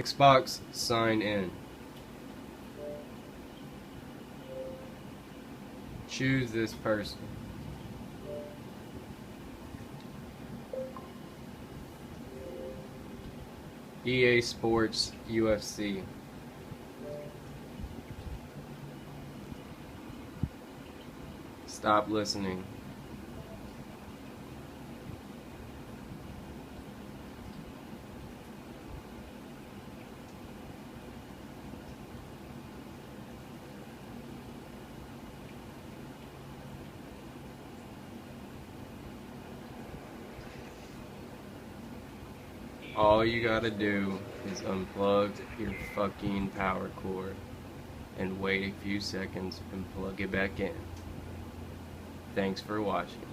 Xbox, sign in. Choose this person. EA Sports UFC. Stop listening. All you gotta do is unplug your fucking power cord and wait a few seconds and plug it back in. Thanks for watching.